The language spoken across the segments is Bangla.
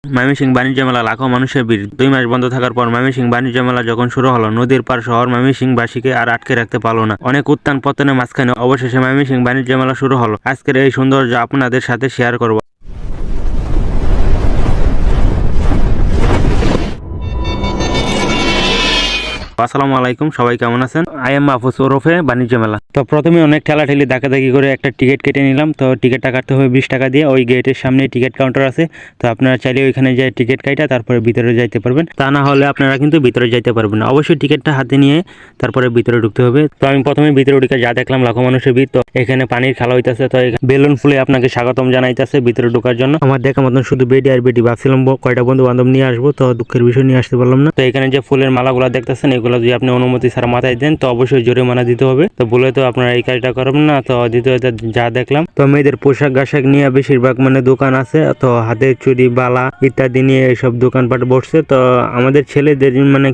ময়মনসিংহ বাণিজ্য মেলা লাখো মানুষের ভিড়। 2 মাস বন্ধ থাকার পর ময়মনসিংহ বাণিজ্য মেলা যখন শুরু হলো, নদীর পার শহর ময়মনসিংহবাসীকে আর আটকে রাখতে পারলো না। অনেক উত্থান পতনের মাঝখানে অবশেষে ময়মনসিংহ বাণিজ্য মেলা শুরু হলো। আজকের এই সৌন্দর্য আপনাদের সাথে শেয়ার করব। আসসালামু আলাইকুম, সবাই কেমন আছেন? আই এম মাহফুজ ওরফে বাণিজ্য মেলা। তো প্রথমে অনেক ঠেলাঠেলি ধাক্কাধাক্কি করে একটা টিকিট কেটে নিলাম। তো টিকিটটা কাটতে হবে 20 টাকা দিয়ে। ওই গেটের সামনে টিকিট কাউন্টার আছে। তো আপনারা চাইলে ওইখানে যায় টিকিট কাটা তারপরে ভিতরে যাইতে পারবেন। তা না হলে আপনারা কিন্তু ভিতরে যাইতে পারবেন না। অবশ্যই টিকিটটা হাতে নিয়ে তারপরে ভিতরে ঢুকতে হবে। তো আমি প্রথমে ভিতরে ঢুকে যা দেখলাম, লাখো মানুষের ভিড়। তো এখানে পানির খেলা হইতেছে। তো বেলুন ফুলে আপনাকে স্বাগতম জানাইতেছে ভিতরে ঢোকার জন্য। আমার দেখা মতন শুধু বেডি আর বেডি। ভাবছিলাম কয়টা বন্ধু বান্ধব নিয়ে আসবো, তো দুঃখের বিষয় নিয়ে আসতে পারলাম না। তো এখানে যে ফুলের মালাগুলো দেখতেছেন, এগুলো যদি আপনি অনুমতি ছাড়া মাথায় দেন তো অবশ্যই জরিমানা দিতে হবে। তো বলে তো আপনারা এই কাজটা করবেন না। তো দ্বিতীয়ত যা দেখলাম, তো মেয়েদের পোশাক আশাক নিয়ে বেশিরভাগ দোকান আছে। তো হাতের চুড়ি, বালা ইত্যাদি নিয়ে এইসব দোকানপাট বসছে। তো আমাদের ছেলেদের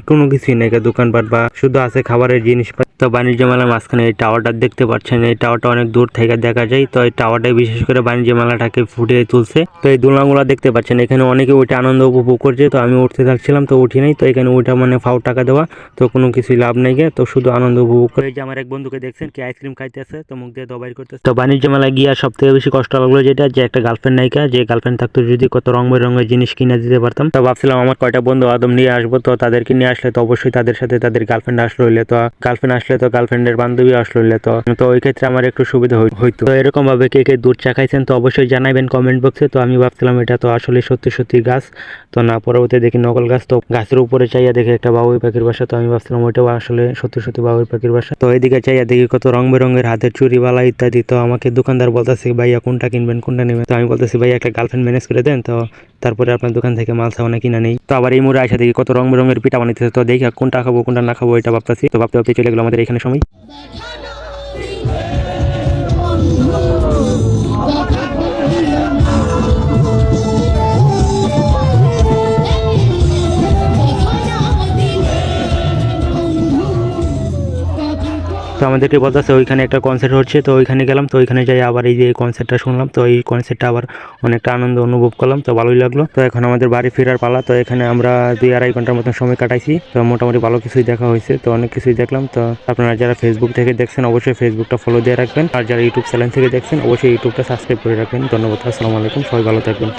কোনো কিছুই নেই দোকানপাট, বা শুধু আছে খাবারের জিনিসপাতি। তো বাণিজ্য মেলার মাঝখানে এই টাওয়ারটা দেখতে পাচ্ছেন, এই টাওয়ারটা অনেক দূর থেকে দেখা যায়। তো এই টাওয়ারটাই বিশেষ করে বাণিজ্য মেলাটাকে ফুটিয়ে তুলছে। তো এই দোলনাগুলো দেখতে পাচ্ছেন, এখানে অনেকে ওইটা আনন্দ উপভোগ করছে। তো আমি উঠতে থাকছিলাম, তো উঠি নাই। তো এখানে ওইটা ফাও টাকা দেওয়া, তো কোনো কিছুই লাভ নেই গে। তো শুধু আনন্দ উপভোগ করে। এই যে আমার এক বন্ধুকে দেখছেন কি আইসক্রিম খাইতেছে, তো মুখ দিয়ে দবাই করতেছে। তো বাণিজ্য মেলায় গিয়ে সব থেকে বেশি কষ্ট লাগলো যেটা, যে একটা গার্লফ্রেন্ড নায়িকা, যে গার্লফ্রেন্ড থাকতো যদি কত রং বেরঙের জিনিস কিনে দিতে পারতাম। তো ভাবছিলাম আমার কয়টা বন্ধু আদম নিয়ে আসবো, তো তাদেরকে নিয়ে আসলে তো অবশ্যই তাদের সাথে তাদের গার্লফ্রেন্ড আসলো হইলে, তো গার্লফ্রেন্ড আসলে তো গার্লফ্রেন্ডের বান্ধবী আসলো হইলে, তো ওই ক্ষেত্রে আমার একটু সুবিধা হইতো। তো এরকম ভাবে কে কে দুধ চা খাইছেন তো অবশ্যই জানাবেন কমেন্ট বক্সে। তো আমি ভাবছিলাম এটা তো আসলে সত্যি সত্যি গাছ, তো না পরবর্তী দেখি নকল গাছ। তো গাছের উপরে চাইয়া দেখে একটা বাবুই পাখির বাসা। তো আমি ভাবছিলাম ওইটাও আসলে সত্যি সত্যি বাবুই পাখির বাসা। তো এইদিকে চাইয়া দেখি কত রং বেরঙের হাতের চুরি, বালা ইত্যাদি। তো আমাকে দোকানদার বলতেছে ভাইয়া কোনটা কিনবেন, কোনটা নেবেন। তো আমি বলতেছি ভাইয়া একটা গার্লফ্রেন্ড ম্যানেজ করে দেন, তো তারপরে আপনার দোকান থেকে মাল সাবানা কিনা নেই। তো আবার এই মুড়ে আসা দেখি কত রং বেরঙের পিঠা বানাইতেছে। তো দেখি কোনটা খাবো কোনটা না খাবো এটা ভাবতেছি। তো ভাবতে ভাবতে চলে গেলো আমাদের এখানে সময়। তো আমাদেরকে বলতেছে ওইখানে একটা কনসার্ট হচ্ছে। তো ওইখানে গেলাম। তো ওইখানে যাই আবার এই যে কনসার্টটা শুনলাম। তো এই কনসার্টটা আবার অনেকটা আনন্দ অনুভব করলাম। তো ভালোই লাগলো। তো এখন আমাদের বাড়ি ফেরার পালা। তো এখানে আমরা 2-2.5 ঘন্টার মতন সময় কাটাইছি। তো মোটামুটি ভালো কিছুই দেখা হয়েছে। তো অনেক কিছুই দেখলাম। তো আপনারা যারা ফেসবুক থেকে দেখছেন অবশ্যই ফেসবুকটা ফলো দিয়ে রাখবেন, আর যারা ইউটিউব চ্যানেল থেকে দেখছেন অবশ্যই ইউটিউবটা সাবস্ক্রাইব করে রাখবেন। ধন্যবাদ। আসসালামু আলাইকুম, সবাই ভালো থাকবেন।